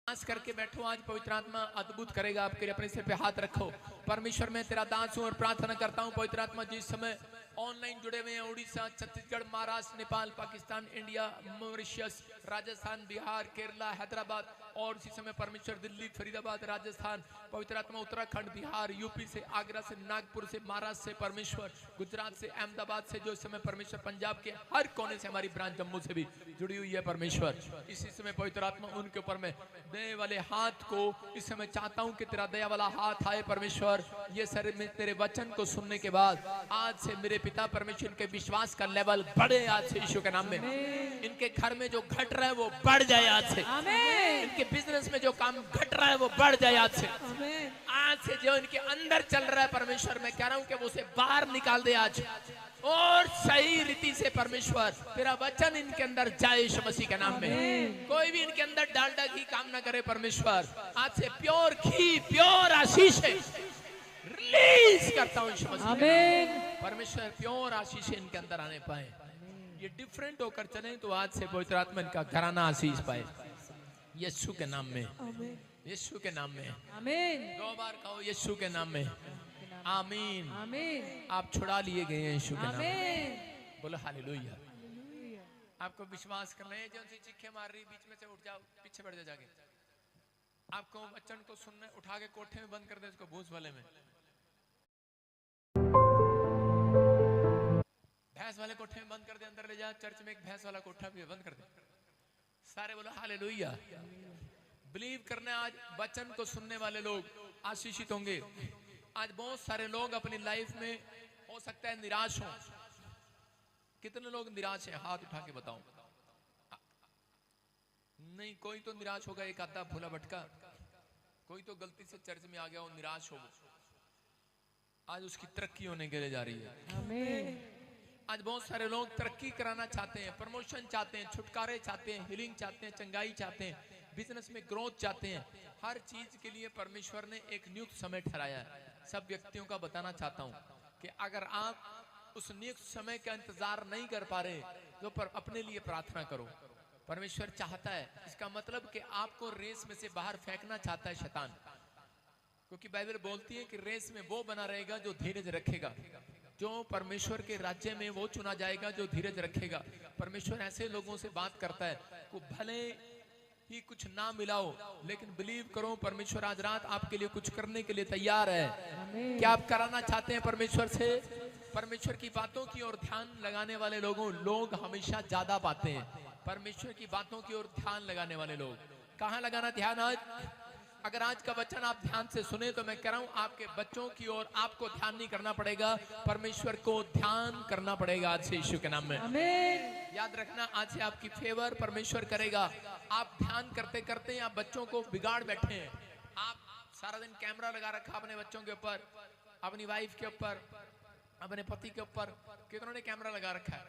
दास करके बैठो, आज पवित्र आत्मा अद्भुत करेगा आपके लिए। अपने सिर पे हाथ रखो। परमेश्वर मैं तेरा दास हूं और प्रार्थना करता हूं पवित्र आत्मा जिस समय ऑनलाइन जुड़े हुए हैं, उड़ीसा, छत्तीसगढ़, महाराष्ट्र, नेपाल, पाकिस्तान, इंडिया, मॉरिशस, राजस्थान, बिहार, केरला, हैदराबाद और इसी समय परमेश्वर दिल्ली, फरीदाबाद, राजस्थान, पवित्र आत्मा उत्तराखंड, बिहार, यूपी से, आगरा से, नागपुर से, महाराष्ट्र से, परमेश्वर गुजरात से, अहमदाबाद से, जो इस समय परमेश्वर पंजाब के हर कोने से, हमारी ब्रांच जम्मू से भी जुड़ी हुई है परमेश्वर। इसी समय पवित्र आत्मा उनके ऊपर में दया वाले हाथ को इस समय चाहता हूं कि तेरा दया वाला हाथ आए परमेश्वर। ये सर में तेरे वचन को सुनने के बाद आज से मेरे पिता परमेश्वर के विश्वास का लेवल बढ़े आज से यीशु के नाम में। इनके घर में जो घट रहा है वो बढ़ जाए आज से। इनके बिजनेस में जो काम घट रहा है वो बढ़ जाए आज से। आज से जो इनके अंदर चल रहा है परमेश्वर, मैं कह रहा हूं कि वो उसे बाहर निकाल दे आज, और सही रीति से परमेश्वर तेरा वचन इनके अंदर जाए यीशु मसीह के नाम में। कोई भी इनके अंदर डालडा घी काम ना करे परमेश्वर। आज से प्योर घी, प्योर आशीष रिलीज करता हूं यीशु मसीह परमेश्वर। प्योर आशीष इनके अंदर आने पाए, ये डिफरेंट होकर चले तो आज से पवित्र आत्मा इनका घराना आशीष पाए यीशु के नाम में, यीशु के नाम में। आमीन। 2 बार कहो यीशु के नाम में। आमीन, आमीन। आप छुड़ा लिए गए हैं यीशु के नाम में। बोलो हालेलुया। आपको विश्वास करना है, जो सी चिक्के मार रही बीच में से उठ जाओ, पीछे बैठ जाओ जाके। आपको वचन को सुनना, उठा के कोठे में बंद कर दे, उसको भूस वाले में, भैंस वाले कोठे में बंद कर दे, अंदर ले जा। चर्च में एक भैंस वाला कोठा भी है, बंद कर दे। सारे बोलो हालेलुया। बिलीव करना, आज वचन को सुनने वाले लोग आशीषित होंगे। आज बहुत सारे लोग अपनी लाइफ में हो सकता है निराश हो। कितने लोग निराश हैं? हाथ उठा के बताओ। नहीं, कोई तो निराश होगा, एक आधा भूला भटका, कोई तो गलती से चर्च में आ गया हो, निराश हो। आज उसकी तरक्की होने के लिए जा रही है। आमीन। आज बहुत सारे लोग तरक्की कराना चाहते हैं, प्रमोशन चाहते हैं, छुटकारे चाहते हैं, हीलिंग चाहते हैं, चंगाई चाहते हैं, बिजनेस में ग्रोथ चाहते हैं। हर चीज के लिए परमेश्वर ने एक नियुक्त समय ठहराया है। सब व्यक्तियों का बताना चाहता हूं कि अगर आप उस नियुक्त समय का इंतजार नहीं कर पा रहे तो पर अपने लिए प्रार्थना करो। परमेश्वर चाहता है, इसका मतलब कि आपको रेस में से बाहर फेंकना चाहता है शैतान, क्योंकि बाइबल बोलती है कि रेस में वो बना रहेगा जो धीरज रखेगा। जो परमेश्वर के राज्य में वो चुना जाएगा जो धीरज रखेगा। परमेश्वर ऐसे लोगों से बात करता है को भले ही कुछ ना मिला हो, लेकिन बिलीव करो परमेश्वर आज रात आपके लिए कुछ करने के लिए तैयार है। क्या आप कराना चाहते हैं परमेश्वर से? परमेश्वर की बातों की ओर ध्यान लगाने वाले लोग हमेशा ज्यादा पाते हैं। परमेश्वर की बातों की ओर ध्यान लगाने वाले लोग, कहाँ लगाना ध्यान? आज अगर आज का वचन आप ध्यान से सुने तो मैं कह रहा हूं आपके बच्चों की ओर आपको ध्यान नहीं करना पड़ेगा, परमेश्वर को ध्यान करना पड़ेगा आज से यीशु के नाम में। आमीन। याद रखना, आज से आपकी फेवर परमेश्वर करेगा। आप ध्यान करते करते आप बच्चों को बिगाड़ बैठे हैं। आप सारा दिन कैमरा लगा रखा अपने बच्चों के ऊपर, अपनी वाइफ के ऊपर, अपने पति के ऊपर। कितनों ने कैमरा लगा रखा है?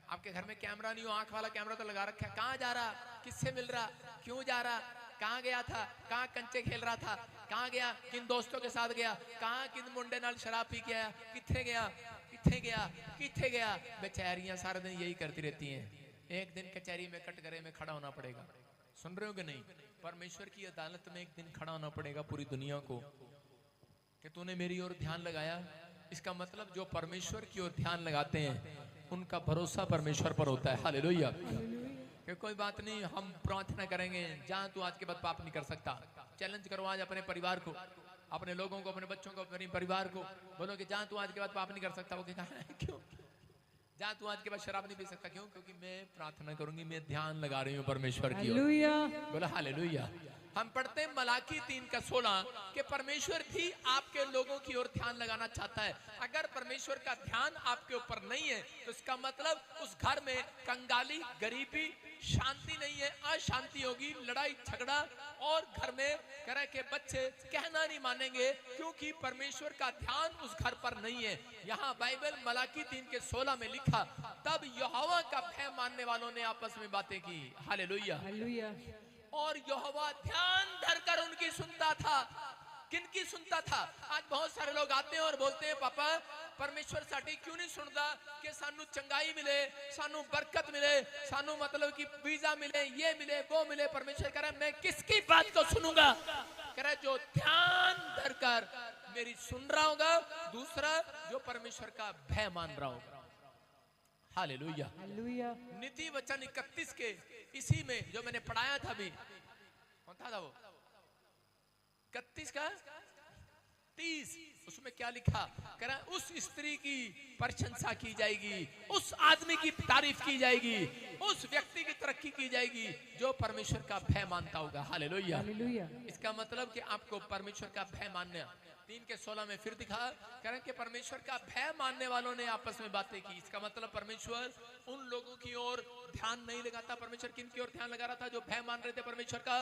आपके घर में कैमरा नहीं हो, आंख वाला कैमरा तो लगा रखा है। कहाँ जा रहा, किससे मिल रहा, क्यों जा रहा, कहाँ गया था, कहाँ कंचे खेल रहा था, कहाँ गया, किन दोस्तों के साथ गया, कहाँ किन मुंडे नाल शराब पी के आया, किथे गया, किथे गया, किथे गया। बेचारियां सारा दिन यही करती रहती हैं। एक दिन कचहरी में कटघरे में खड़ा होना पड़ेगा। सुन रहे हो कि नहीं? परमेश्वर की अदालत में एक दिन खड़ा होना पड़ेगा पूरी दुनिया को कि तूने मेरी ओर ध्यान लगाया। इसका मतलब जो परमेश्वर की ओर ध्यान लगाते हैं उनका भरोसा परमेश्वर पर होता है। हालेलुया। कि कोई बात नहीं, हम प्रार्थना करेंगे, जहां तू आज के बाद पाप नहीं कर सकता। चैलेंज करो आज अपने परिवार को, अपने लोगों को, अपने बच्चों को, अपने परिवार को। बोलो कि जहां तू आज के बाद पाप नहीं कर सकता। वो कहा क्यों? जहां तू आज के बाद शराब नहीं पी सकता, क्यों? क्योंकि मैं प्रार्थना करूंगी, मैं ध्यान लगा रही हूँ परमेश्वर की ओर। बोलो हालेलुया। हम पढ़ते हैं मलाकी 3:16 कि परमेश्वर भी आपके लोगों की ओर ध्यान लगाना चाहता है। अगर परमेश्वर का ध्यान आपके ऊपर नहीं है तो इसका मतलब उस घर में कंगाली, गरीबी, शांति नहीं है, अशांति होगी, लड़ाई झगड़ा, और घर में कह के बच्चे कहना नहीं मानेंगे क्योंकि परमेश्वर का ध्यान उस घर पर नहीं है। यहाँ बाइबल मलाकी 3:16 में लिखा, तब यहोवा का भय मानने वालों ने आपस में बातें की। हालेलुया। और यहोवा ध्यान धरकर उनकी सुनता था। किनकी सुनता था? आज बहुत सारे लोग आते हैं और बोलते हैं पापा परमेश्वर साडी क्यों नहीं सुनता कि सानू चंगाई मिले, सानू बरकत मिले, सानू मतलब कि वीजा मिले, ये मिले, वो मिले। परमेश्वर कह रहा है मैं किसकी बात को सुनूंगा। कह रहा जो ध्यान धरकर मेरी सुन रहा होगा, दूसरा जो परमेश्वर का भय मान रहा होगा। हालेलुया। नीति वचन 31 के इसी में जो मैंने पढ़ाया था अभी, कौन था वो 31 का 30, उसमें क्या लिखा? कह रहा उस स्त्री की प्रशंसा की जाएगी, उस आदमी की तारीफ की जाएगी, उस व्यक्ति की तरक्की की जाएगी जो परमेश्वर का भय मानता होगा। हालेलुया। इसका मतलब कि आपको परमेश्वर का भय मानना। 3:16 में फिर दिखा, कह रहे कि परमेश्वर का भय मानने वालों ने आपस में बातें की। इसका मतलब परमेश्वर उन लोगों की ओर ध्यान नहीं लगाता। परमेश्वर किन की ओर ध्यान लगा रहा था? जो भय मान रहे थे परमेश्वर का,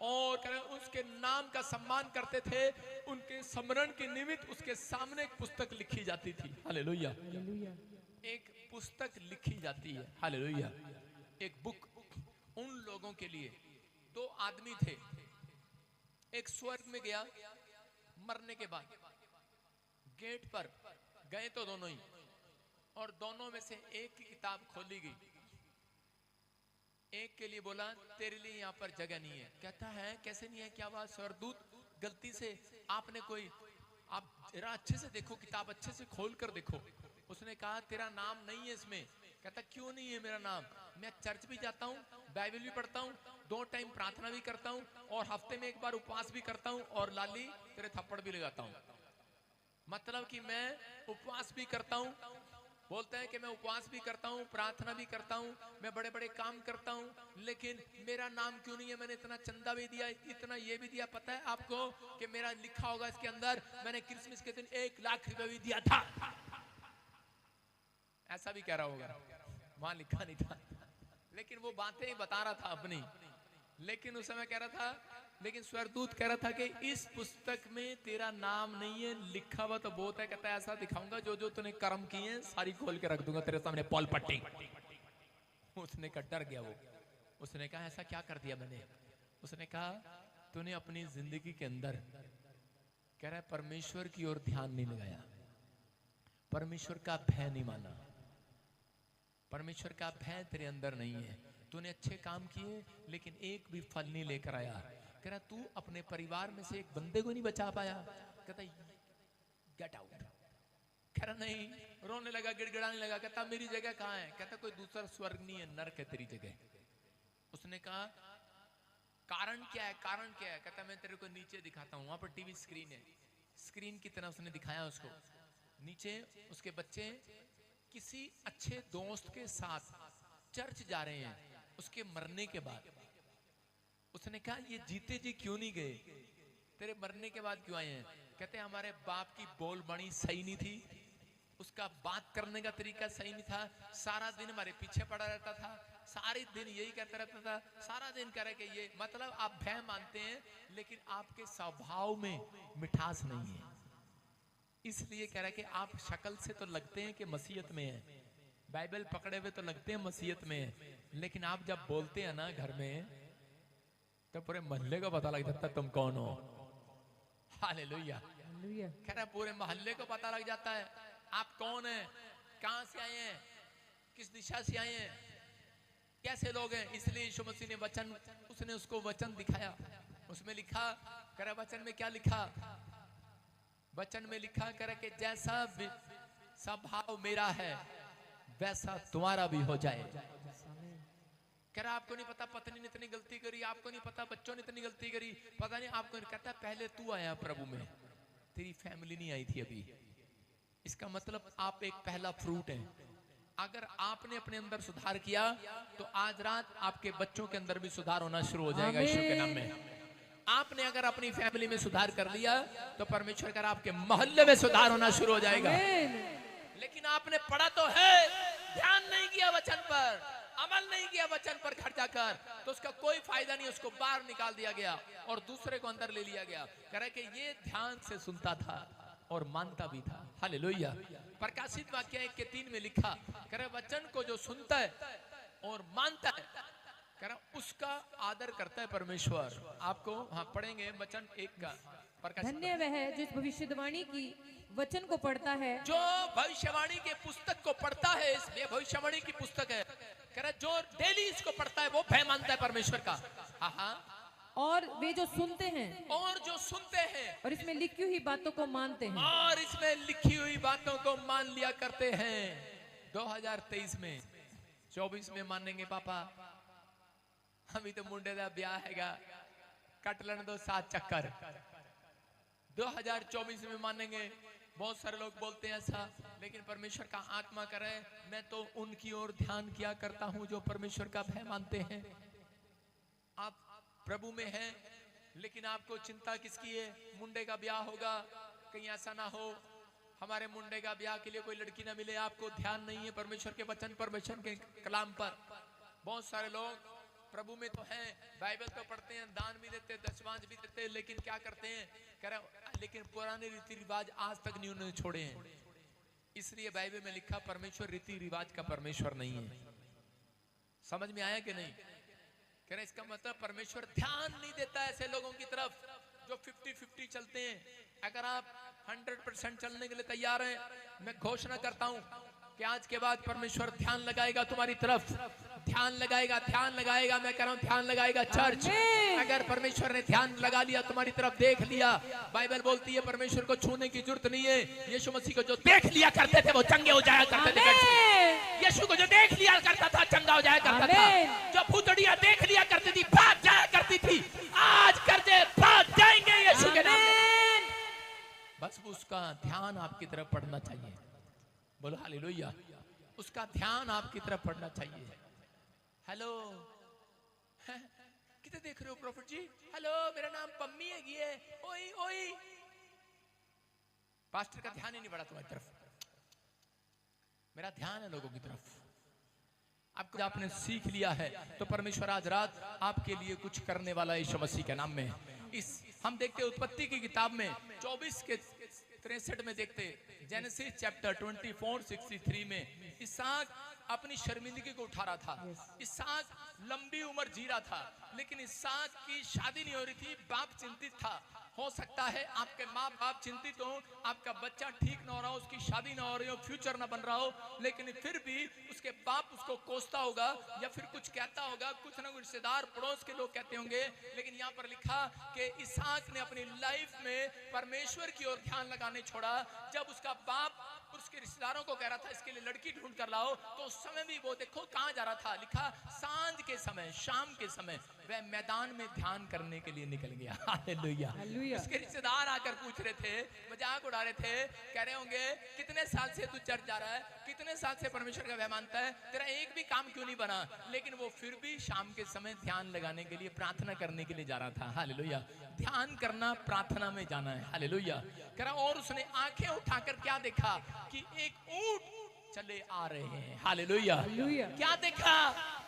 और कह रहे उसके नाम का सम्मान करते थे। उनके स्मरण के निमित्त उसके सामने एक पुस्तक लिखी जाती थी। हालेलुया। एक पुस्तक लिखी जाती है। हालेलुया। एक बुक उन लोगों के लिए। 2 आदमी थे, एक स्वर्ग में गया, मरने के बाद गेट पर गए तो दोनों ही, और दोनों में से एक की किताब खोली गई। एक के लिए बोला तेरे लिए यहाँ पर जगह नहीं है। कहता है कैसे नहीं है, क्या बात? स्वर्गदूत गलती से आपने कोई, आप जरा अच्छे से देखो, किताब अच्छे से खोल कर देखो। उसने कहा तेरा नाम नहीं है इसमें। कहता क्यों नहीं है मेरा नाम? मैं चर्च भी जाता हूँ, बाइबल भी पढ़ता हूँ, 2 टाइम प्रार्थना भी करता हूँ, और हफ्ते में 1 बार उपवास भी करता हूँ, और लाली तेरे थप्पड़ भी लगाता हूँ। मतलब कि मैं उपवास भी करता हूँ, बोलते हैं कि मैं उपवास भी करता हूँ, प्रार्थना भी करता हूँ, मैं बड़े बड़े काम करता हूँ, लेकिन मेरा नाम क्यों नहीं है? मैंने इतना चंदा भी दिया, इतना ये भी दिया। पता है आपको कि मेरा लिखा होगा इसके अंदर, मैंने क्रिसमस के दिन 1 लाख रुपए भी दिया था। ऐसा भी कह रहा होगा, वहां लिखा नहीं था, लेकिन वो बातें ही बता रहा था अपनी। लेकिन उस समय कह रहा था, लेकिन स्वर्गदूत कह रहा था कि इस पुस्तक में तेरा नाम नहीं है लिखा हुआ तो बहुत है। कहता है ऐसा दिखाऊंगा जो जो तूने कर्म किए हैं सारी खोल के रख दूंगा तेरे सामने, पॉल पट्टी। उसने कहा डर गया वो। उसने कहा ऐसा क्या कर दिया मैंने? उसने कहा तूने अपनी जिंदगी के अंदर, कह रहा है परमेश्वर की ओर ध्यान नहीं लगाया, परमेश्वर का भय नहीं माना, परमेश्वर का भय तेरे अंदर नहीं है। तूने अच्छे काम किए लेकिन एक भी फल नहीं लेकर आया। कह रहा तू अपने परिवार में से एक बंदे को नहीं बचा पाया। कहता गेट आउट। कह रहा नहीं, रोने लगा, गिड़गिड़ाने लगा। कहता मेरी जगह कहाँ है? कहता कोई दूसरा स्वर्ग नहीं है, नरक है तेरी जगह। उसने कहा कारण क्या है? कारण क्या है? कहता मैं तेरे को नीचे दिखाता हूँ, वहां पर टीवी स्क्रीन है। स्क्रीन की तरह उसने दिखाया उसको। नीचे उसके बच्चे किसी अच्छे दोस्त के साथ चर्च जा रहे हैं उसके मरने के बाद। उसने कहा ये जीते जी क्यों नहीं गए? तेरे मरने के बाद क्यों आए हैं? कहते हमारे बाप की बोलबानी सही नहीं थी, उसका बात करने का तरीका सही नहीं था, सारा दिन हमारे पीछे पड़ा रहता था, सारे दिन यही कहता रहता था, सारा दिन कह रहे कि ये मतलब आप भय मानते हैं लेकिन आपके स्वभाव में मिठास नहीं है। इसलिए कह रहा है कि आप शक्ल से तो लगते हैं कि मसीहत में है, बाइबल पकड़े हुए तो लगते हैं मसीहत में है, लेकिन आप जब बोलते हैं ना घर में तो पूरे मोहल्ले को पता लग जाता है तुम कौन हो। हालेलुया। कह रहा पूरे मोहल्ले को पता लग जाता है आप कौन हैं, कहां से आए हैं, किस दिशा से आए हैं, कैसे लोग हैं। इसलिए यीशु मसीह ने वचन, उसने उसको वचन दिखाया। उसमें लिखा, कह रहा वचन में क्या लिखा? वचन में लिखा करे कि जैसा स्वभाव मेरा है वैसा तुम्हारा भी हो जाए। कह रहा आपको नहीं पता पत्नी ने इतनी गलती करी, आपको नहीं पता बच्चों ने इतनी गलती करी, पता नहीं आपको नहीं। कहता पहले तू आया प्रभु में, तेरी फैमिली नहीं आई थी अभी। इसका मतलब आप एक पहला फ्रूट है। अगर आपने अपने अंदर सुधार किया तो आज रात आपके बच्चों के अंदर भी सुधार होना शुरू हो जाएगा यीशु के नाम में। आपने अगर अपनी फैमिली में सुधार कर लिया तो परमेश्वर कर आपके मोहल्ले में सुधार होना शुरू हो जाएगा। लेकिन आपने पढ़ा तो है, ध्यान नहीं किया वचन पर, अमल नहीं किया वचन पर घर जाकर, तो उसका कोई फायदा नहीं। उसको बाहर निकाल दिया गया और दूसरे को अंदर ले लिया गया। कह रहा है कि ये ध्यान से सुनता था और मानता भी था। हालेलुया। प्रकाशित वाक्य 1:3 में लिखा, कह रहा वचन को जो सुनता है और मानता है, कह रहा उसका आदर करता है परमेश्वर। आपको हाँ पढ़ेंगे वचन 1 का। धन्य वह है जो भविष्यवाणी की वचन को पढ़ता है, जो भविष्यवाणी के पुस्तक को पढ़ता है। इसमें भविष्यवाणी की पुस्तक है। कह रहा जो डेली इसको पढ़ता है वो भय मानता है परमेश्वर का। हाँ, और वे जो सुनते हैं और जो सुनते हैं और इसमें लिखी हुई बातों को मानते हैं। और इसमें लिखी हुई बातों को मान लिया करते हैं। 2023 में 24 में मानेंगे पापा, अभी तो मुंडे का ब्याह हैगा, कट लेने दो 7 चक्कर। 2024 में मानेंगे। बहुत सारे लोग बोलते हैं ऐसा, लेकिन परमेश्वर का आत्मा करे, मैं तो उनकी ओर ध्यान किया करता हूं जो परमेश्वर का भय मानते हैं। आप प्रभु में हैं, लेकिन आपको चिंता किसकी है? मुंडे का ब्याह होगा, कहीं ऐसा ना हो हमारे मुंडे का ब्याह के लिए कोई लड़की ना मिले। आपको ध्यान नहीं है परमेश्वर के वचन, परमेश्वर के कलाम पर। बहुत सारे लोग प्रभु में तो हैं, बाइबल तो पढ़ते हैं, दान भी देते, दशमांश भी देते, लेकिन क्या करते हैं? कह रहे लेकिन पुराने रीति रिवाज आज तक नहीं उन्होंने छोड़े हैं। इसलिए बाइबल में लिखा परमेश्वर रीति रिवाज का परमेश्वर नहीं है। समझ में आया कि नहीं? कह रहे इसका मतलब परमेश्वर ध्यान नहीं देता ऐसे लोगों की तरफ जो 50-50 चलते हैं। अगर आप 100% चलने के लिए तैयार हैं, मैं घोषणा करता हूं कि आज के बाद परमेश्वर ध्यान लगाएगा तुम्हारी तरफ, ध्यान लगाएगा, ध्यान लगाएगा। मैं कह रहा हूं ध्यान लगाएगा चर्च। अगर परमेश्वर ने ध्यान लगा लिया, तुम्हारी तरफ देख लिया, बाइबल बोलती है परमेश्वर को छूने की जरूरत नहीं है। यीशु मसीह को जो देख लिया करते थे वो चंगे हो जाया करते थे। यीशु को जो देख लिया करता था चंगा हो जाया करता था। जो भूतड़ियां देख लिया करती थी भाग जाया करती थी, आज करते भाग जाएंगे यीशु के नाम में। बस उसका ध्यान आपकी तरफ पड़ना चाहिए। बोलो हालेलुया। उसका ध्यान आपकी तरफ पड़ना चाहिए। हेलो, कितने देख रहे हो प्रॉफिट जी? हेलो, मेरा नाम पम्मी है। ओई ओई, पास्टर का ध्यान ही नहीं बढ़ा तुम्हारी तरफ, मेरा ध्यान है लोगों की तरफ। आपको आपने सीख लिया है तो परमेश्वर आज रात आपके लिए कुछ करने वाला यीशु मसीह के नाम में। इस हम देखते उत्पत्ति की किताब में 24 के 63 में देखते, जेनेसिस चैप्टर 24:63 में इसहाक अपनी शर्मिंदगी को उठा रहा था। इसहाक लंबी उम्र जी रहा था, लेकिन इसहाक की शादी नहीं हो रही थी। बाप चिंतित था। हो सकता है आपके माँ बाप चिंतित हो, आपका बच्चा ठीक ना हो रहा हो, उसकी शादी ना हो रही हो, फ्यूचर ना बन रहा हो, लेकिन फिर भी उसके बाप उसको कोसता होगा या फिर कुछ कहता होगा, कुछ ना कुछ रिश्तेदार पड़ोस के लोग कहते होंगे। लेकिन यहाँ पर लिखा कि इसहाक ने अपनी लाइफ में परमेश्वर की ओर ध्यान लगाने छोड़ा। जब उसका बाप उसके रिश्तेदारों को कह रहा था इसके लिए लड़की ढूंढ कर लाओ, तो उस समय भी वो देखो कहां जा रहा था। लिखा सांझ के समय, शाम के समय वह मैदान में ध्यान करने के लिए निकल गया। हालेलुया। उसके रिश्तेदार आकर पूछ रहे थे, मजाक उड़ा रहे थे, कह रहे होंगे कितने साल से तू चर्च जा रहा है, कितने साल से परमेश्वर का भय मानता है, तेरा एक भी काम क्यों नहीं बना? लेकिन वो फिर भी शाम के समय ध्यान लगाने के लिए, प्रार्थना करने के लिए जा रहा था। हालेलुया। ध्यान करना, प्रार्थना में जाना है। हालेलुया। कह रहा और उसने आंखें उठाकर क्या देखा कि एक ऊंट चले आ रहे हैं। हालेलुया। क्या देखा?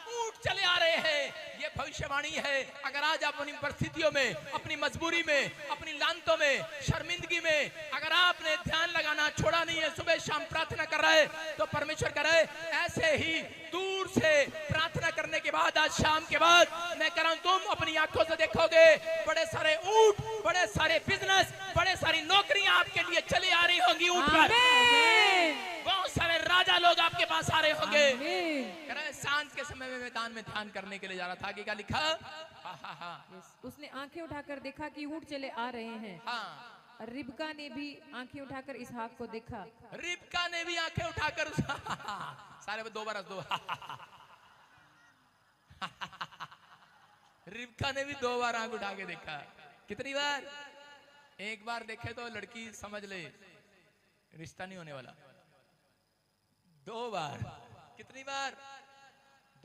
ऊंट चले आ रहे हैं। ये भविष्यवाणी है। अगर आज आप अपनी परिस्थितियों में, अपनी मजबूरी में, अपनी लानतों में, शर्मिंदगी में अगर आपने ध्यान लगाना छोड़ा नहीं है, सुबह शाम प्रार्थना कर रहा है, तो परमेश्वर कर रहा है ऐसे ही दूर से प्रार्थना करने के बाद, आज शाम के बाद मैं कह रहा हूं तुम अपनी आंखों से देखोगे बड़े सारे ऊंट, बड़े सारे बिजनेस, बड़े सारी नौकरियां आपके लिए चली आ रही होंगी ऊंट पर। बहुत सारे राजा लोग आपके पास आ रहे होंगे। कह रहा है सांझ के समय में मैदान में ध्यान करने के लिए जा रहा था। आगे क्या लिखा? उसने आंखें उठाकर देखा कि ऊंट चले आ रहे हैं। हाँ। रिबका ने भी आंखें उठाकर इसहाक को देखा। रिबका ने भी आंखें उठाकर सारे में 2 बार हंस दो। रिबका ने भी 2 बार आंख उठा के देखा। कितनी बार? एक बार देखे तो लड़की समझ ले रिश्ता नहीं होने वाला। 2 बार। कितनी बार?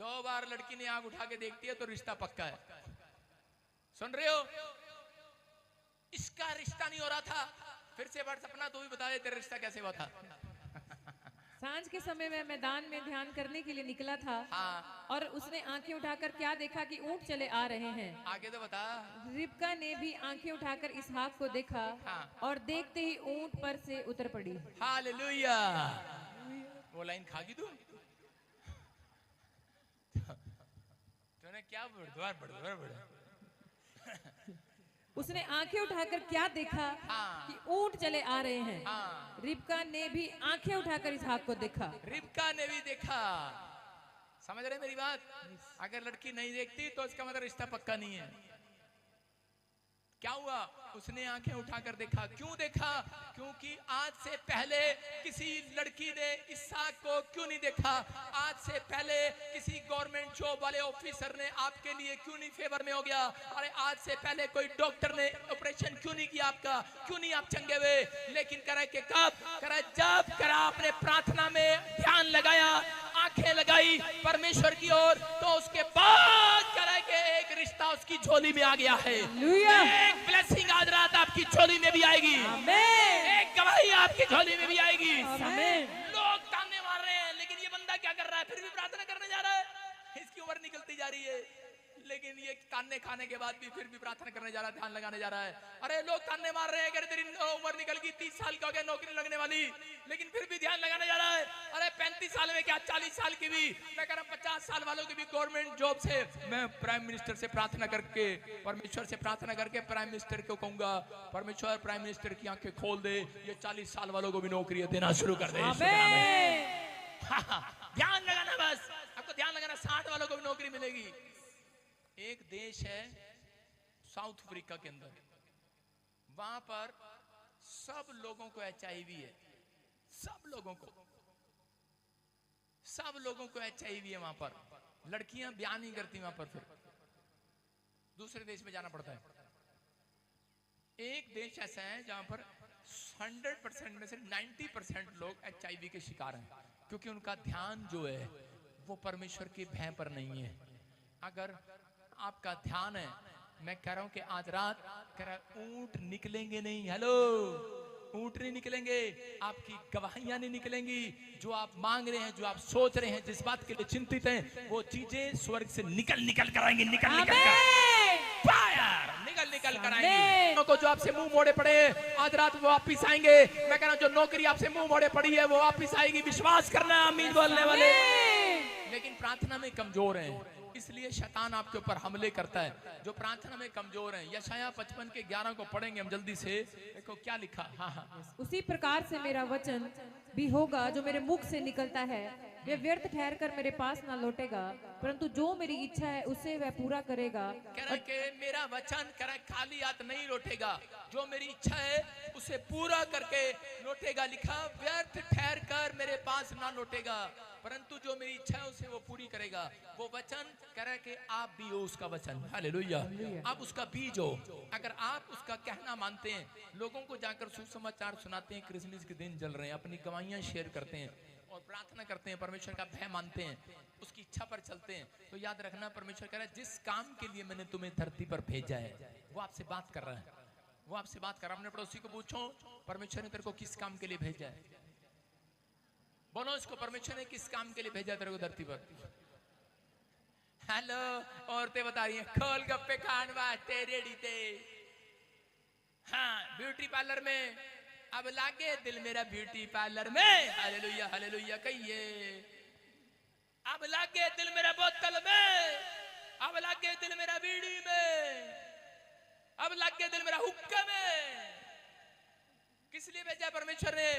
2 बार लड़की ने आंख उठा के देखती है तो रिश्ता पक्का है। सुन रहे हो? इसका रिश्ता नहीं हो रहा था। फिर से बड़ सपना तू भी बता दे तेरा रिश्ता कैसे हुआ था। सांझ के समय में मैदान में ध्यान करने के लिए निकला था। हाँ। और उसने आंखें उठाकर क्या देखा कि ऊंट चले आ रहे हैं। आगे तो बता। रिबका ने भी आंखें उठाकर इसहाक को देखा। हाँ। और देखते ही ऊंट पर से उतर पड़ी। हालेलुया। वो लाइन खागी तू? तूने क्या बढ़ उसने आंखें उठाकर क्या देखा? हाँ। कि ऊंट चले आ रहे हैं। हाँ। रिबका ने भी आंखें उठाकर इसहाक को देखा। रिबका ने भी देखा। समझ रहे मेरी बात? अगर लड़की नहीं देखती तो इसका मतलब रिश्ता पक्का नहीं है। क्या हुआ? उसने आंखें उठाकर देखा। क्यों देखा? क्योंकि आज से पहले किसी लड़की ने इसहाक को क्यों नहीं देखा? आज से पहले किसी गवर्नमेंट जॉब वाले ऑफिसर ने आपके लिए क्यों नहीं फेवर में हो गया? अरे आज से पहले कोई डॉक्टर ने ऑपरेशन क्यों नहीं किया आपका? क्यों नहीं आप चंगे हुए? लेकिन करे कि कब? करे जब करा आपने प्रार्थना में ध्यान लगाया, आंखें लगाई परमेश्वर की ओर, तो उसके बाद करे कि एक रिश्ता उसकी झोली में आ गया है। एक ब्लेसिंग आज रात आपकी झोली में भी आएगी। एक गवाही आपकी झोली में भी आएगी। लोग ताने मार रहे हैं, लेकिन ये बंदा क्या कर रहा है? फिर भी प्रार्थना करने जा रहा है। इसकी उम्र निकलती जा रही है, लेकिन ये ताने खाने के बाद भी फिर भी प्रार्थना करने जा रहा है, ध्यान लगाने जा रहा है। अरे लोग ताने मार रहे हैं कि तेरी उम्र निकल गई, 30 साल का हो गया, नौकरी लगने वाली, लेकिन फिर भी ध्यान लगाने जा रहा है। अरे 35 साल में क्या, 40 साल की भी, मैं कह रहा हूं 50 साल वालों की भी गवर्नमेंट जॉब से, मैं प्राइम मिनिस्टर से प्रार्थना करके, परमेश्वर से प्रार्थना करके प्राइम मिनिस्टर को कहूंगा, परमेश्वर प्राइम मिनिस्टर की आंखें खोल दे, ये 40 साल वालों को भी नौकरी देना शुरू कर दे। ध्यान लगाना, बस आपको ध्यान लगाना, 60 वालों को भी नौकरी मिलेगी। एक देश है साउथ अफ्रीका के अंदर, वहां पर सब लोगों को HIV है, सब लोगों को HIV है। वहां पर लड़कियां ब्याह नहीं करती, वहां पर फिर दूसरे देश में जाना पड़ता है। एक देश ऐसा है जहां पर 100% में से 90% लोग HIV के शिकार हैं, क्योंकि उनका ध्यान जो है वो परमेश्वर के भय पर नहीं है। अगर आपका ध्यान है, मैं कह रहा हूं कि आज रात कह रहा ऊंट निकलेंगे नहीं, हेलो, ऊंट नहीं निकलेंगे, आपकी गवाहियां नहीं निकलेंगी। जो आप मांग रहे हैं, जो आप सोच रहे हैं, जिस बात के लिए चिंतित हैं, वो चीजें स्वर्ग से निकल कर आएंगी, निकल कर आएंगी। को जो आपसे मुंह मोड़े पड़े आज रात वो वापिस आएंगे। मैं कह रहा हूं जो नौकरी आपसे मुंह मोड़े पड़ी है वो वापिस आएगी, विश्वास करना आमीन बोलने वाले। लेकिन प्रार्थना में कमजोर हैं, इसलिए शैतान आपके ऊपर हमले करता है। जो प्रार्थना में कमजोर हैं, यशाया 55 के 11 को पढ़ेंगे हम जल्दी से। देखो क्या लिखा। हाँ। उसी प्रकार से मेरा वचन भी होगा जो मेरे मुख से निकलता है, वह व्यर्थ ठहर कर मेरे पास ना लौटेगा, परंतु जो मेरी इच्छा है उसे वह पूरा करेगा। कह रहा कि मेरा वचन कह रहा खाली हाथ नहीं लौटेगा, जो मेरी इच्छा है उसे पूरा करके लौटेगा। लिखा व्यर्थ ठहर कर मेरे पास ना लौटेगा, परंतु जो मेरी इच्छा है उसे वो पूरी करेगा। वो वचन कह रहा है कि आप भी हो उसका वचन, हालेलुया, आप उसका बीज हो। अगर आप उसका कहना मानते हैं, लोगों को जाकर सुसमाचार सुनाते हैं, क्रिसमस के दिन चल रहे हैं, अपनी गवाहियां शेयर करते हैं और प्रार्थना करते हैं, परमेश्वर का भय मानते हैं, उसकी इच्छा पर चलते हैं, तो याद रखना परमेश्वर कह रहा है जिस काम के लिए मैंने तुम्हें धरती पर भेजा है वो आपसे बात कर रहा है, वो आपसे बात कर रहा है। अपने पड़ोसी को पूछो परमेश्वर ने तेरे को किस काम के लिए भेजा है? बोलो इसको, परमेश्वर ने किस काम के लिए भेजा तेरे को धरती पर? हेलो, औरतें बता रही हैं खोल गप्पे खान वास्ते रेडी थे। हाँ, ब्यूटी पार्लर में अब लागे दिल मेरा ब्यूटी पार्लर में, हालेलुया हालेलुया कहिए। अब लागे दिल मेरा बोतल में, अब लागे दिल मेरा बीड़ी में, अब लागे दिल मेरा हुक्का में। किस लिए भेजा परमेश्वर ने?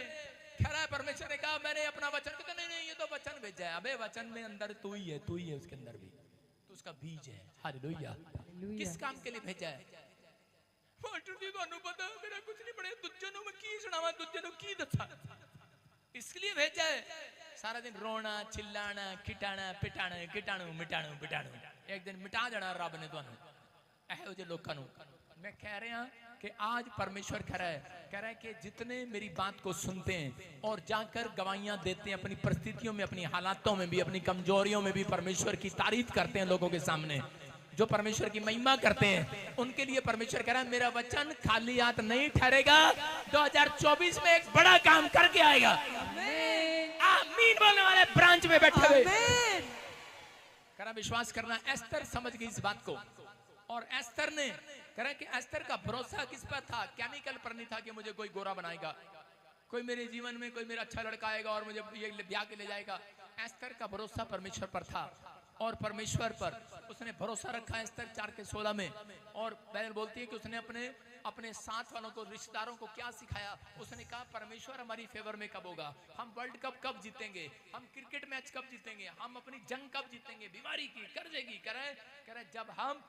कह रहा है परमेश्वर ने कहा मैंने अपना वचन, कहते नहीं नहीं ये तो वचन भेजा है। अबे वचन में अंदर तू ही है, तू ही है उसके अंदर भी, तो उसका बीज है। हालेलुया। किस काम के लिए भेजा है? मास्टर जी को पता मेरा कुछ नहीं पड़े, दूजे नु मैं की सुनावा, दूजे नु की दसा, इसलिए भेजा है। सारा दिन रोना चिल्लाना खिटाना पिटाना कीटाणु मिटाणु पिटाणु, एक दिन मिटा देना रब ने तुहानू ਇਹੋ ਜਿਹੇ लोगों ਨੂੰ। मैं कह रहा कि आज परमेश्वर कह रहा है कि जितने मेरी बात को सुनते हैं और जाकर गवाहियां देते हैं अपनी परिस्थितियों में, अपनी हालातों में भी, अपनी कमजोरियों में भी परमेश्वर की तारीफ करते हैं लोगों के सामने, जो परमेश्वर की महिमा करते हैं, उनके लिए परमेश्वर कह रहा है मेरा वचन खाली हाथ नहीं ठहरेगा, 2024 में एक बड़ा काम करके आएगा। आमीन बोलने वाले ब्रांच में बैठे हुए कह रहा विश्वास करना। एस्तर समझ गई इस बात को, और एस्तर ने कह रहा कि एस्तर का भरोसा किस पर था? केमिकल पर नहीं था कि मुझे कोई गोरा बनाएगा, कोई मेरे जीवन में कोई मेरा अच्छा लड़का आएगा और मुझे ये ब्याह के ले जाएगा। एस्तर का भरोसा परमेश्वर पर था, और परमेश्वर पर उसने भरोसा रखा है। स्तर 4:16 में और बाइबल बोलती है कि उसने अपने साथ वालों को, रिश्तेदारों को क्या सिखाया। उसने कहा परमेश्वर हमारी फेवर में कब होगा, हम वर्ल्ड कप कब जीतेंगे, हम क्रिकेट मैच कब जीतेंगे, हम अपनी जंग कब जीतेंगे, बीमारी की, कर्जे की, करे जब हम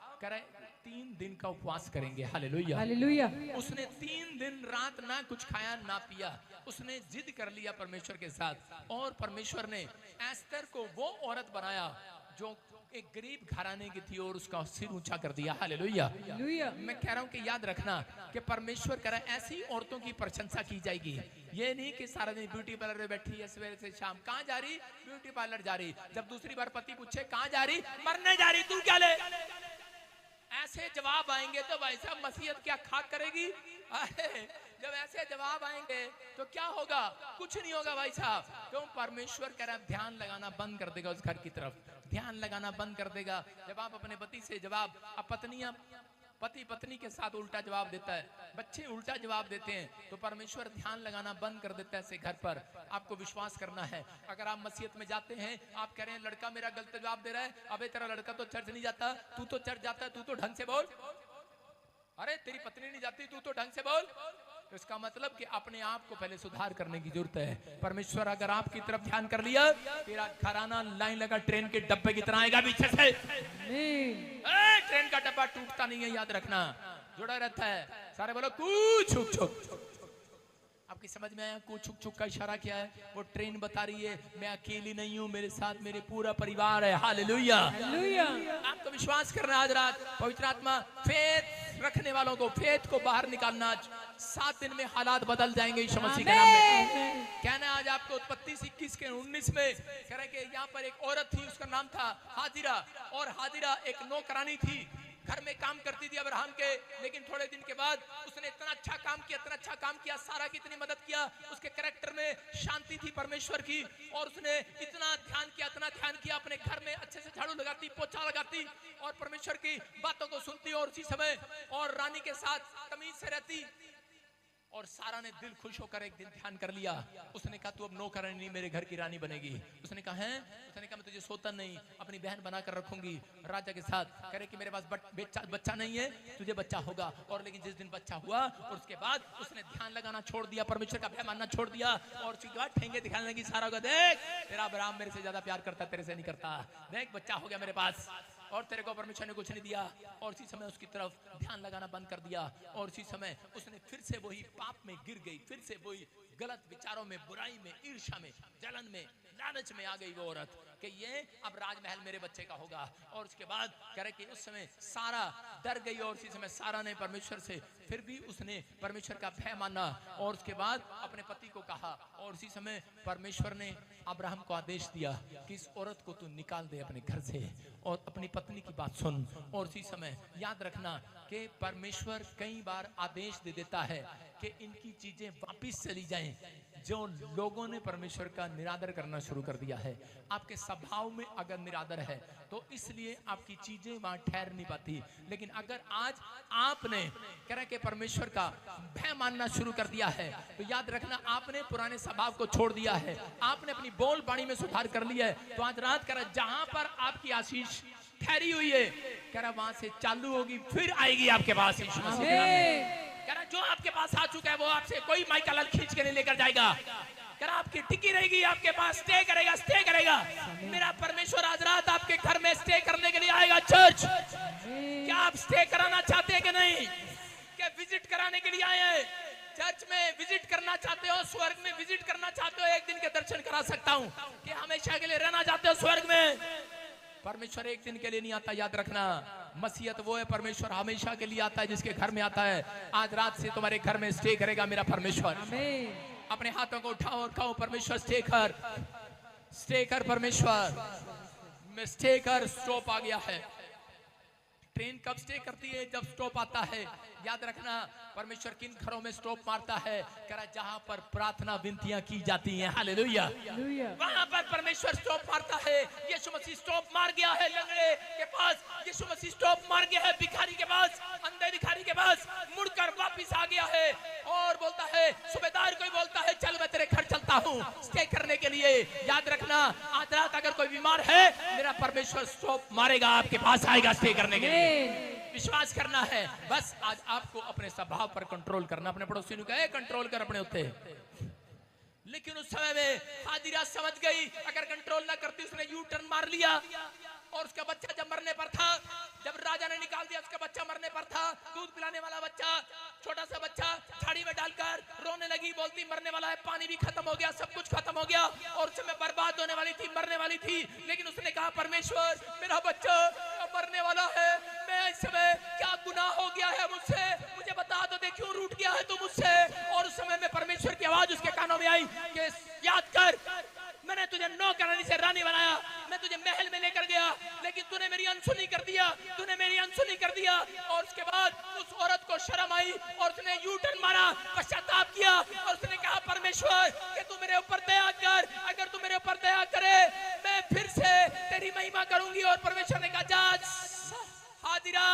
3 दिन का उपवास करेंगे। Hallelujah hallelujah. उसने 3 दिन रात ना कुछ खाया ना पिया, उसने जिद कर लिया परमेश्वर के साथ और परमेश्वर ने एस्तर को वो औरत बनाया जो एक गरीब घराने की थी और उसका सिर ऊंचा कर दिया। हालेलुया। मैं कह रहा हूं कि याद रखना कि परमेश्वर कह रहा है ऐसी औरतों की प्रशंसा की जाएगी। ये नहीं कि सारा दिन ब्यूटी पार्लर में बैठी है, सवेरे से शाम कहां जा रही, ब्यूटी पार्लर जा रही, जब दूसरी बार पति पूछे कहां जा रही, मरने जा रही, तू क्या ले। ऐसे जवाब आएंगे तो भाई साहब मसीहत क्या खाक करेगी। जब ऐसे जवाब आएंगे तो क्या होगा, कुछ नहीं होगा भाई साहब। क्यों, परमेश्वर कह रहा है ध्यान लगाना बंद कर देगा, उस घर की तरफ ध्यान लगाना बंद कर देगा। जब आप अपने पति से जवाब, अब पति पत्नी के साथ उल्टा जवाब देता है, बच्चे उल्टा जवाब देते हैं, तो परमेश्वर ध्यान लगाना बंद कर देता है ऐसे घर पर। आपको विश्वास करना है। अगर आप मसीहत में जाते हैं, आप कह रहे हैं लड़का मेरा गलत जवाब दे रहा है, अबे तेरा लड़का तो चर्च नहीं जाता, तू तो चर्च जाता है, तू तो ढंग से बोल। अरे तेरी पत्नी नहीं जाती, तू तो ढंग से बोल। तो इसका मतलब कि अपने आप को पहले सुधार करने की जरूरत है। परमेश्वर अगर आपकी तरफ ध्यान कर लिया, तेरा घराना लाइन लगा ट्रेन के डब्बे की तरह आएगा पीछे से। ट्रेन का डब्बा टूटता नहीं है, याद रखना, जुड़ा रहता है। सारे बोलो कू छुक छुक। आपकी समझ में आया कू छुक छुक का इशारा क्या है? वो ट्रेन बता रही है मैं अकेली नहीं हूँ, मेरे साथ मेरे पूरा परिवार है। हालेलुया। आपको विश्वास करना आज रात पवित्र आत्मा फेथ रखने वालों को, फेथ को बाहर निकालना। आज 7 दिन में हालात बदल जाएंगे यीशु मसीह के नाम में। कहना आज आपको उत्पत्ति 21 के 19 में कह रहे कि यहाँ पर एक औरत थी, उसका नाम था हाजिरा, और हाजिरा एक नौकरानी थी, घर में काम करती थी अब्राहम के। लेकिन थोड़े दिन के बाद उसने इतना अच्छा काम किया, इतना अच्छा काम किया, सारा की इतनी मदद किया, उसके कैरेक्टर में शांति थी परमेश्वर की, और उसने इतना ध्यान किया, इतना ध्यान किया, अपने घर में अच्छे से झाड़ू लगाती, पोछा लगाती और परमेश्वर की बातों को सुनती और उसी समय और रानी के साथ तमीज से रहती। और सारा ने दिल खुश होकर एक दिन ध्यान कर लिया। उसने कहा तू अब नौकरानी नहीं, मेरे घर की रानी बनेगी। उसने कहा है, उसने कहा मैं तुझे सोता नहीं, अपनी बहन बनाकर रखूंगी राजा के साथ। कह रहे कि मेरे पास बच्चा नहीं है, तुझे बच्चा होगा। और लेकिन जिस दिन बच्चा हुआ और उसके बाद उसने ध्यान लगाना छोड़ दिया, परमेश्वर का भय मानना छोड़ दिया, और उसके बाद ठेंगे दिखाने लगी सारा को, देख तेरा अब्राहम मेरे से ज्यादा प्यार करता, तेरे से नहीं करता, देख बच्चा हो गया मेरे पास, और तेरे को परमेश्वर ने कुछ नहीं दिया। और उसी समय उसकी तरफ ध्यान लगाना बंद कर दिया, और उसी समय उसने फिर से वही पाप में गिर गई, फिर से वही गलत विचारों में, बुराई में, ईर्ष्या में, जलन में, लालच में आ गई वो औरत कि ये अब राजमहल मेरे बच्चे का होगा। और उसके बाद कह रहे कि उस समय सारा डर गई, और उसी समय सारा ने परमेश्वर से फिर भी उसने परमेश्वर का भय माना और उसके बाद अपने पति को कहा। और उसी समय परमेश्वर ने अब्राहम को आदेश दिया कि इस औरत को तू निकाल दे अपने घर से और अपनी पत्नी की बात सुन। और उसी समय याद रखना कि परमेश्वर कई बार आदेश दे देता है कि इनकी चीजें वापस चली जाएं, जो लोगों ने परमेश्वर का निरादर करना शुरू कर दिया है। आपके स्वभाव में अगर निरादर है तो इसलिए आपकी चीजें वहां ठहर नहीं पाती। लेकिन अगर आज आपने कह रहे कि परमेश्वर का भय मानना शुरू कर दिया है, तो याद रखना आपने पुराने स्वभाव को छोड़ दिया है, आपने अपनी बोल बाणी में सुधार कर लिया है। तो आज रात कह रहा जहां पर आपकी आशीष ठहरी हुई है, कह रहा वहां से चालू होगी, फिर आएगी आपके पास यीशु मसीह के नाम में। कह रहा जो आपके पास आ चुका है वो आपसे कोई माइका लाल खींच के नहीं लेकर जाएगा। कह रहा आपकी टिकी रहेगी, आपके पास स्टे करेगा, स्टे करेगा। मेरा परमेश्वर आज रात आपके घर में स्टे करने के लिए आएगा। चर्च क्या आप स्टे कराना चाहते हैं कि नहीं? क्या विजिट कराने के लिए आए हैं? चर्च में विजिट करना चाहते हो, स्वर्ग में विजिट करना चाहते हो, एक दिन के दर्शन करा सकता हूँ। कि हमेशा के लिए रहना चाहते हो स्वर्ग में? परमेश्वर एक दिन के लिए नहीं आता, याद रखना। मसीहत वो है, परमेश्वर हमेशा के लिए आता है जिसके घर में आता है। आज रात से तुम्हारे घर में स्टे करेगा मेरा परमेश्वर। अपने हाथों को उठाओ और कहो परमेश्वर स्टे कर, स्टे कर परमेश्वर, मैं स्टे कर। स्टॉप आ गया है। ट्रेन कब स्टे करती है? जब स्टॉप आता है। याद रखना परमेश्वर किन घरों में स्टॉप मारता है? करा जहां पर प्रार्थना विनतियां की जाती हैं। हालेलुया। वहां पर परमेश्वर स्टॉप मारता है। यीशु मसीह स्टॉप मार गया है लंगड़े के पास, यीशु मसीह स्टॉप मार गया है भिखारी के पास, अंधे भिखारी के पास, मुड़कर वापिस आ गया है और बोलता है, सूबेदार कोई बोलता है चल मैं तेरे घर चलता हूँ स्टे करने के लिए। याद रखना, आज रात अगर कोई बीमार है, मेरा परमेश्वर स्टॉप मारेगा, आपके पास आएगा स्टे करने के लिए। विश्वास करना है। बस आज आपको अपने स्वभाव पर कंट्रोल करना। अपने पड़ोसी ने कहा कंट्रोल कर अपने उत्ते। लेकिन उस समय में हाजिरा समझ गई, अगर कंट्रोल ना करती उसने यू टर्न मार लिया और उसका बच्चा जब मरने पर था, जब राजा ने निकाल दिया उसका बच्चा मरने पर था, दूध पिलाने वाला बच्चा, छोटा सा बच्चा झाड़ी में डालकर रोने लगी, बोलती मरने वाला है, पानी भी खत्म हो गया, सब कुछ खत्म हो गया और उस समय बर्बाद होने वाली थी, मरने वाली थी। लेकिन उसने कहा परमेश्वर मेरा बच्चा मरने वाला है, मैं इस समय क्या गुनाह हो गया है मुझसे, मुझे बता दो, क्यों रूठ गया है तू मुझसे। और उस समय में परमेश्वर की आवाज उसके कानों में आई कि याद कर, मैंने तुझे नौकरानी से रानी बनाया, मैं तुझे महल में लेकर गया, लेकिन तूने मेरी अनसुनी कर दिया, तूने मेरी अनसुनी कर दिया। और उसके बाद उस औरत को शर्म आई और उसने यू टर्न मारा, पश्चाताप किया और उसने कहा परमेश्वर कि तू मेरे ऊपर दया कर, अगर तू मेरे ऊपर दया करे मैं फिर से तेरी महिमा करूंगी। और परमेश्वर ने कहा जा हाजिरा,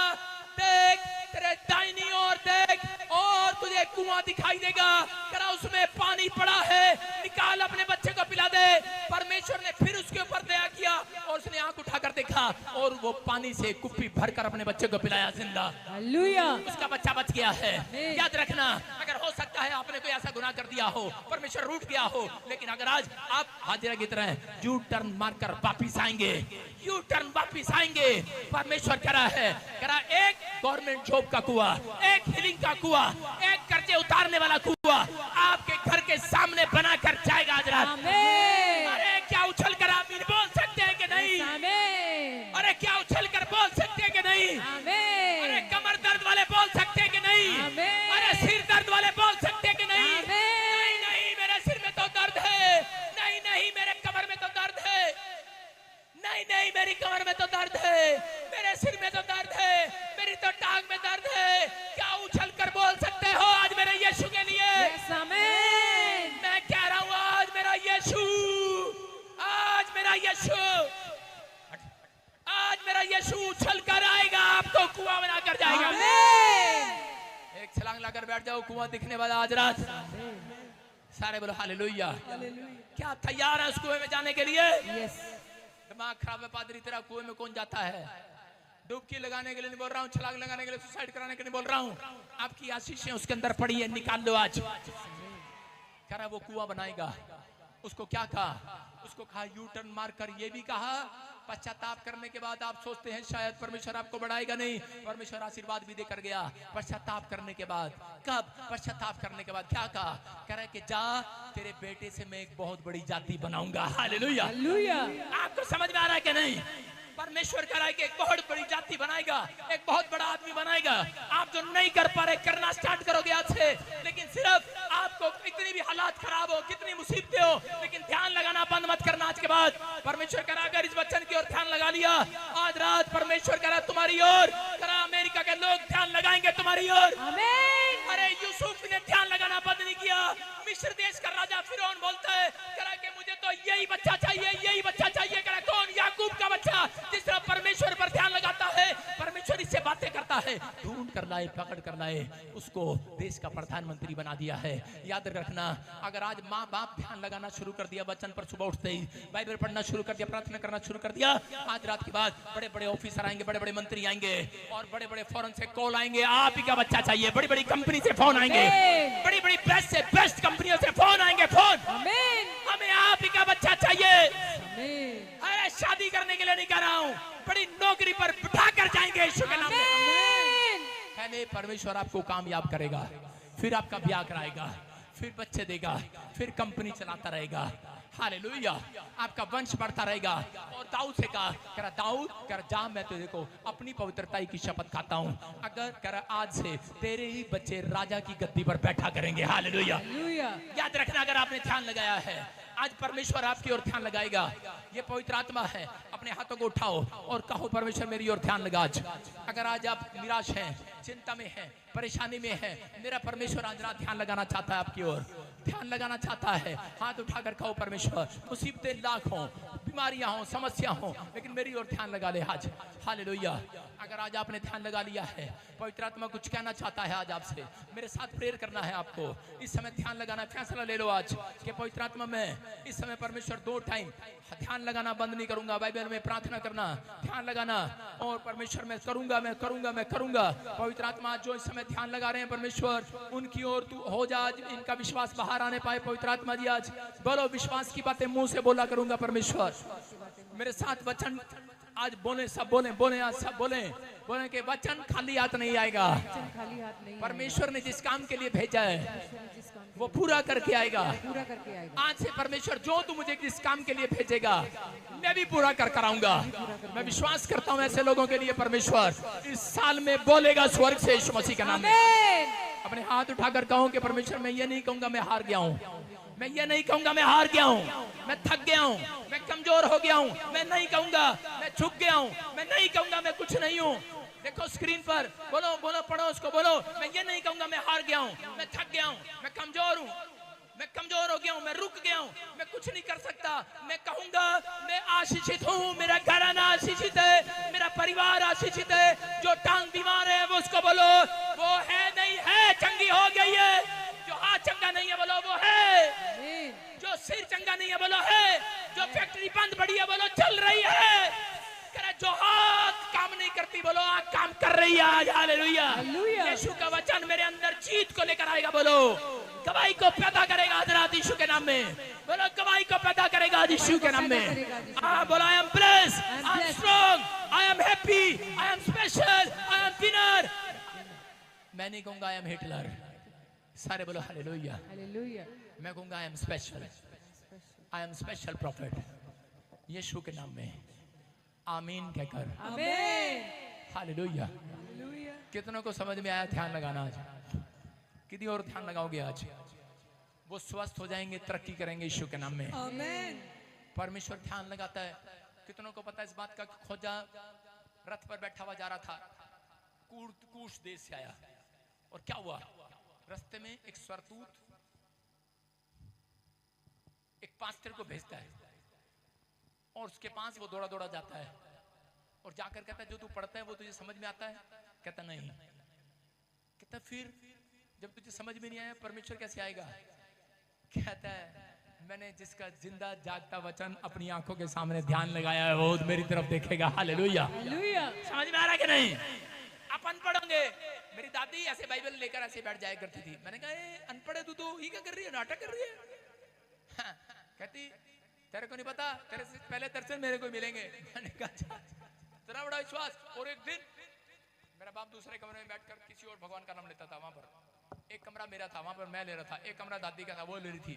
देख तेरे दाहिनी ओर देख और तुझे कुआं दिखाई देगा, करा उसमें पानी पड़ा है, निकाल अपने बच्चे को पिला दे। परमेश्वर ने फिर उसके ऊपर दया किया और उसने आंख उठाकर देखा और वो पानी से कुप्पी भरकर अपने बच्चे को पिलाया जिंदा। हालेलुया, उसका बच्चा बच गया है। याद रखना, अगर हो सकता है आपने कोई ऐसा गुनाह कर दिया हो, परमेश्वर रूठ गया हो, लेकिन अगर आज आप हाजिरा की तरह यू टर्न मारकर वापिस आएंगे, यू टर्न वापिस आएंगे, परमेश्वर करा है, करा एक गवर्नमेंट जॉब का कुआं, एक हीलिंग का कुआं, एक कर्जे उतारने वाला कुआं आपके घर के सामने बनाकर जाएगा आज रात। अरे क्या उछल कर आप बोल सकते हैं कि नहीं? अरे क्या उछल कर बोल सकते हैं कि नहीं? अरे कमर दर्द वाले बोल सकते हैं कि नहीं? अरे सिर दर्द वाले बोल सकते हैं कि नहीं? नहीं नहीं, मेरे सिर में तो दर्द है, नहीं नहीं मेरे कमर में तो दर्द है, नहीं नहीं मेरी कमर में तो दर्द है, मेरे सिर में तो दर्द है, मेरी तो टांग में दर्द है। क्या उछल कर बोल सकते हो आज मेरे यीशु के लिए? मैं कह रहा हूँ आज मेरा यीशु, आज मेरा यीशु, आज मेरा यीशु उछल कर आएगा, आपको कुआं बनाकर जाएगा। एक छलांग लाकर बैठ जाओ, कुआं दिखने वाला आज रात। सारे बोलो हालेलुया। क्या तैयार है उस कुएं में जाने के लिए? दिमाग खराब है पादरी तेरा, कुएं में कौन जाता है? डुबकी लगाने के लिए नहीं बोल रहा हूँ, छलांग लगाने के लिए, सुसाइड कराने के लिए बोल रहा हूँ। आपकी आशीषें उसके अंदर पड़ी है, निकाल लो आज। कह रहा वो कुआं बनाएगा। उसको क्या कहा? उसको कहा यू टर्न मार कर, ये भी कहा पश्चाताप करने के बाद आप सोचते हैं शायद परमेश्वर आपको बढ़ाएगा, नहीं, परमेश्वर आशीर्वाद भी देकर गया। पश्चाताप करने के बाद, कब? पश्चाताप करने के बाद क्या कहा? कह रहा है कि जा तेरे बेटे से मैं एक बहुत बड़ी जाति बनाऊंगा। हालेलुया। आपको समझ में आ रहा है कि नहीं? परमेश्वर कह रहा है कि एक बहुत बड़ी जाति बनाएगा, एक बहुत बड़ा आदमी बनाएगा। आप जो नहीं कर पा रहे करना स्टार्ट करोगे आज से। लेकिन सिर्फ आपको कितनी भी हालात खराब हो, कितनी मुसीबतें हो, लेकिन ध्यान लगाना बंद मत करना आज के बाद। परमेश्वर कह रहा है अगर इस वचन की ओर ध्यान लगा लिया, आज रात परमेश्वर कह रहा है तुम्हारी ओर, कह रहा अमेरिका के लोग ध्यान लगाएंगे तुम्हारी ओर। अरे यूसुफ ने ध्यान लगाना बंद नहीं किया। मिस्र देश का राजा फिरौन बोलता है, कह रहा कि मुझे तो यही बच्चा चाहिए, यही बच्चा चाहिए। कह रहा कौन? याकूब का बच्चा, जिस तरह परमेश्वर पर ध्यान लगाता है, परमेश्वर इससे बातें करता है, ढूंढ कर लाए, पकड़ कर लाए, उसको देश का प्रधानमंत्री बना दिया है। याद रखना, अगर आज माँ बाप ध्यान लगाना शुरू कर दिया, वचन पर सुबह उठते ही बाइबल पढ़ना शुरू कर दिया, प्रार्थना करना शुरू कर दिया, आज रात के बाद बड़े बड़े ऑफिसर आएंगे, बड़े बड़े मंत्री आएंगे और बड़े बड़े फॉरेन से कॉल आएंगे, आप ही का बच्चा चाहिए। बड़ी बड़ी कंपनी से फोन आएंगे, बड़ी बड़ी बेस्ट से बेस्ट कंपनियों से फोन आएंगे, फोन, हमें आप ही का बच्चा चाहिए। अरे शादी करने के लिए नहीं कह रहा हूँ, बड़ी नौकरी पर बिठा कर जाएंगे यीशु के नाम में। परमेश्वर आपको कामयाब करेगा, फिर आपका ब्याह कराएगा, फिर बच्चे देगा, फिर कंपनी चलाता रहेगा। हालेलुया, आपका वंश बढ़ता रहेगा। और दाऊद से कहा, कह रहा दाऊद, कह रहा जा मैं तुझे को अपनी पवित्रता की शपथ खाता हूँ, अगर कह रहा आज से तेरे ही बच्चे राजा की गद्दी पर बैठा करेंगे। हालेलुया। याद रखना, अगर आपने ध्यान लगाया है, आज परमेश्वर आपकी ओर ध्यान लगाएगा। ये पवित्र आत्मा है, अपने हाथों को उठाओ और कहो परमेश्वर मेरी ओर ध्यान लगा। आज अगर आज आप निराश हैं, चिंता में हैं, परेशानी में हैं, मेरा परमेश्वर आज रात ध्यान लगाना चाहता है, आपकी ओर ध्यान लगाना चाहता है। हाथ उठाकर कहो परमेश्वर, मुसीबतें लाख हों, बीमारियां हो, समस्या हो, लेकिन मेरी ओर ध्यान लगा ले आज। हालेलुया। अगर आज आपने ध्यान लगा लिया है, पवित्र आत्मा कुछ कहना चाहता है आज आपसे, मेरे साथ प्रेयर करना है आपको। इस समय ध्यान लगाना, फैसला ले लो आज कि पवित्र आत्मा में इस समय परमेश्वर 2 टाइम ध्यान लगाना बंद नहीं करूंगा। बाइबल में प्रार्थना करना, ध्यान लगाना, और परमेश्वर मैं करूंगा, मैं करूंगा, मैं करूंगा। पवित्र आत्मा जो इस समय ध्यान लगा रहे हैं परमेश्वर, उनकी ओर तू हो जा, इनका विश्वास बाहर आने पाए। पवित्र आत्मा जी आज बोलो, विश्वास की बातें मुंह से बोला करूंगा परमेश्वर। मेरे साथ वचन आज बोले, सब बोले, बोले आज सब बोले, बोले कि वचन खाली हाथ नहीं आएगा। खाली हाथ नहीं परमेश्वर ने जिस काम के लिए भेजा है वो पूरा करके आएगा। पूरा करके आएगा। आज से परमेश्वर जो तू मुझे जिस काम के लिए भेजेगा मैं भी पूरा कर कराऊंगा। मैं विश्वास करता हूँ ऐसे लोगों के लिए परमेश्वर इस साल में बोलेगा स्वर्ग से यीशु मसीह का नाम में। अपने हाथ उठाकर कहो कि परमेश्वर मैं ये नहीं कहूंगा मैं हार गया हूँ, मैं ये नहीं कहूंगा मैं हार गया हूँ, मैं थक गया हूँ, मैं कमजोर हो गया हूँ, मैं नहीं कहूंगा मैं झुक गया हूँ, मैं नहीं कहूंगा मैं कुछ नहीं हूँ। देखो स्क्रीन पर, बोलो बोलो, पढ़ो उसको, बोलो मैं ये नहीं कहूंगा मैं हार गया हूँ, मैं थक गया हूँ, मैं कमजोर हूँ, मैं कमजोर हो गया हूँ, मैं रुक गया हूँ, मैं कुछ नहीं कर सकता। मैं कहूंगा मैं आशीषित हूँ, मेरा घराना आशीषित है, मेरा परिवार आशीषित है। जो टांग बीमार है वो उसको बोलो वो है नहीं है, चंगी हो गई है। जो हाथ चंगा नहीं है बोलो वो है। जो सिर चंगा नहीं है बोलो है। जो फैक्ट्री बंद पड़ी है बोलो चल रही है। जो हाथ काम नहीं करती बोलो आँख काम कर रही है आज। हालेलुया। यीशु का वचन मेरे अंदर जीत को लेकर आएगा। बोलो गवाही को पैदा करेगा हजरत यीशु के नाम में। बोलो गवाही को पैदा करेगा आज यीशु के नाम में। बोलो I am blessed, I am strong, I am happy, I am special, I M winner. मैं नहीं कहूंगा आई एम हिटलर। सारे बोलो हालेलुया। हालेलुया। मैं कहूंगा I am special, I am special prophet Yeshu के नाम में। आमीन कहकर आमीन। हालेलुया। कितनों को समझ में आया ध्यान लगाना? आज कितनी और ध्यान लगाओगे? आज वो स्वस्थ हो जाएंगे, तरक्की करेंगे यीशु के नाम में। आमीन। परमेश्वर ध्यान लगाता है। कितनों को पता है इस बात का? खोजा रथ पर बैठा हुआ जा रहा था, कूश देश से आया, और क्या हुआ? रास्ते में एक स्वरदूत एक पास्टर को भेजता है और उसके पास वो दौड़ा दौड़ा जाता है और जाकर कहता है जो तू पढ़ता है वो तुझे समझ में आता है? कहता नहीं। कहता फिर जब तुझे समझ में नहीं आया परमेश्वर कैसे आएगा? कहता है मैंने जिसका जिंदा जागता वचन अपनी आंखों के सामने ध्यान लगाया है वो मेरी तरफ देखेगा। हालेलुया। समझ में आ रहा है कि नहीं? आप अनपढ़ होंगे। मेरी दादी ऐसे बाइबल लेकर ऐसे बैठ जाया करती थी। मैंने कहा अनपढ़ है तू, ये क्या कर रही है, नाटक कर रही है? हाँ, कहती तेरे को नहीं पता, तेरे से पहले तेरे से मेरे को मिलेंगे। मैंने कहा तेरा बड़ा विश्वास। और एक दिन मेरा बाप दूसरे कमरे में बैठकर किसी और भगवान का नाम लेता था। वहां पर एक कमरा मेरा था, वहां पर मैं ले रहा था, एक कमरा दादी का था, वो ले रही थी।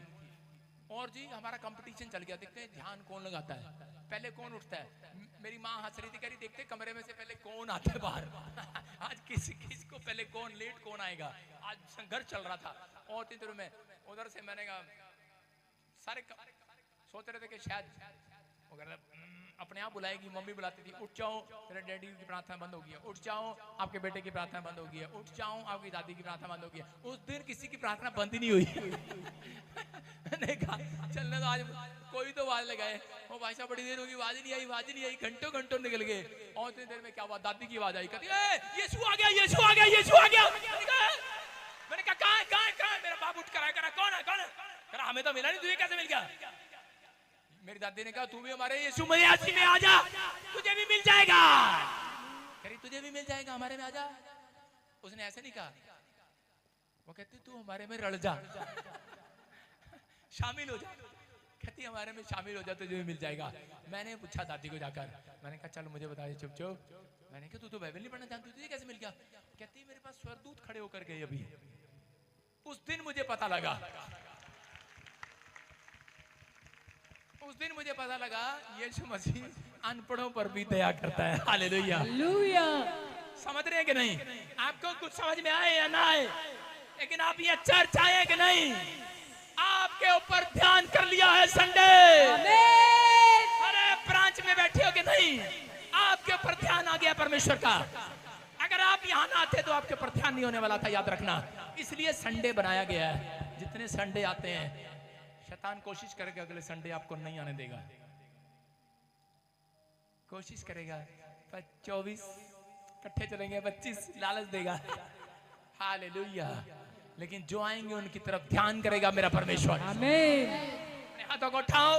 और जी हमारा कंपटीशन चल गया, देखते हैं ध्यान कौन लगाता है, पहले कौन उठता है। मेरी माँ हंस रही थी, कह रही देखते कमरे में से पहले कौन आता है बाहर। आज किस को पहले कौन लेट कौन आएगा। आज संघर्ष चल रहा था। और तीन दिनों में उधर से मैंने कहा सारे सोच रहे थे कि शायद वो अपने आप बुलाएगी। मम्मी बुलाती थी, उठ जाओ तेरे डैडी की प्रार्थना बंद हो गई है, उठ जाओ आपके बेटे की प्रार्थना बंद हो गई है, उठ जाओ आपकी दादी की प्रार्थना बंद हो गई है। उस दिन किसी की प्रार्थना बंद ही नहीं हुई। मैंने कहा चलने तो आज कोई तो आवाज लगाए। वो भाई साहब बड़ी देर होगी, आवाज ही नहीं आई, आवाज ही नहीं आई, घंटों घंटों निकल गए। और इतनी देर में क्या हुआ, दादी की आवाज आई, कहती यीशु आ गया, यीशु आ गया, यीशु आ गया। मैंने कहा कहाँ? मेरा बाप उठ कर आया, कौन है? हमें तो मिला नहीं, तुझे कैसे मिल गया? मेरी दादी ने कहा तू भी हमारे यीशु मसीह में आ जा, तुझे भी मिल जाएगा। कह तुझे भी मिल जाएगा, हमारे में आ जा। उसने ऐसे नहीं कहा, वो कहती तू हमारे में रल जा, शामिल हो जा। कहती हमारे में शामिल हो जा, तुझे भी मिल जाएगा। मैंने पूछा दादी को जाकर, मैंने कहा चल मुझे बता दे, चुप। मैंने कहा तू तो बाइबल नहीं पढ़ना जानती, तुझे कैसे मिल गया? कहती मेरे पास स्वर्गदूत खड़े होकर गए अभी। उस दिन मुझे पता लगा, उस दिन मुझे पता लगा यीशु मसीह अनपढ़ों पर भी दया करता है। हालेलुया। समझ रहे हैं कि नहीं? आपको कुछ समझ में आए या ना आए, लेकिन आप ये चर्च आए कि नहीं? आपके ऊपर ध्यान कर लिया है संडे। अरे ब्रांच में बैठे हो कि नहीं? आपके ऊपर ध्यान आ गया परमेश्वर का। अगर आप यहाँ ना आते तो आपके ऊपर ध्यान नहीं होने वाला था, याद रखना। इसलिए संडे बनाया गया है। जितने संडे आते हैं शैतान कोशिश करेगा अगले संडे आपको नहीं आने देगा। कोशिश करेगा, पर 24 इकट्ठे चलेंगे, 25 लालच देगा। हालेलुया। लेकिन जो आएंगे उनकी तरफ ध्यान करेगा मेरा परमेश्वर। आमीन। अपने हाथों को उठाओ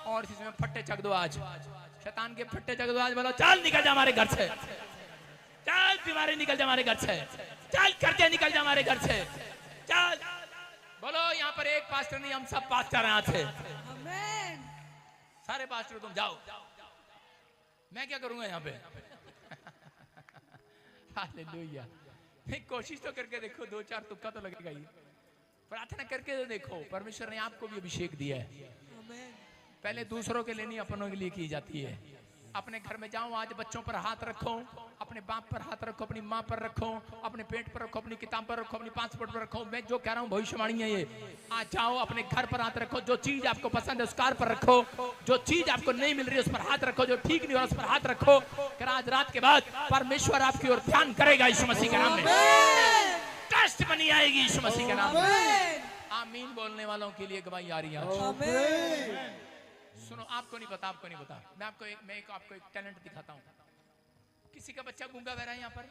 और इसमें फट्टे चक दो। आज शैतान के फट्टे चक दो। आज बोलो चल निकल जा हमारे घर से, चल बीमारी निकल जा हमारे घर से, चल कर्जे निकल जा हमारे घर से, चल। बोलो यहाँ पर एक पास्टर नहीं, हम सब पास्टर हैं आज से। सारे पास्टर तुम जाओ, मैं क्या करूंगा यहाँ पे। हालेलुया। एक कोशिश तो करके देखो, 2-4 तुक्का तो लगेगा ही। प्रार्थना करके तो देखो, परमेश्वर ने आपको भी अभिषेक दिया है। पहले दूसरों के लिए नहीं, अपनों के लिए की जाती है। अपने घर में जाओ, आज बच्चों पर हाथ रखो, अपने बाप पर हाथ रखो, अपनी माँ पर रखो, अपने पेट पर रखो, अपनी किताब पर रखो, अपनी पासपोर्ट पर रखो। मैं जो कह रहा हूँ भविष्यवाणी है ये। आज जाओ अपने घर पर हाथ रखो, जो चीज आपको पसंद है उस कार पर रखो, जो चीज आपको नहीं मिल रही है उस पर हाथ रखो, जो ठीक नहीं हो रहा उस पर हाथ रखो। कर आज रात के बाद परमेश्वर आपकी ओर ध्यान करेगा यीशु मसीह के नाम में। कष्ट बनी आएगी यीशु मसीह के नाम में। आमीन बोलने वालों के लिए गवाही आ रही है। सुनो, आपको नहीं पता, आपको नहीं पता, मैं आपको एक टैलेंट दिखाता हूँ। किसी का बच्चा गूंगा बह रहा है यहाँ पर,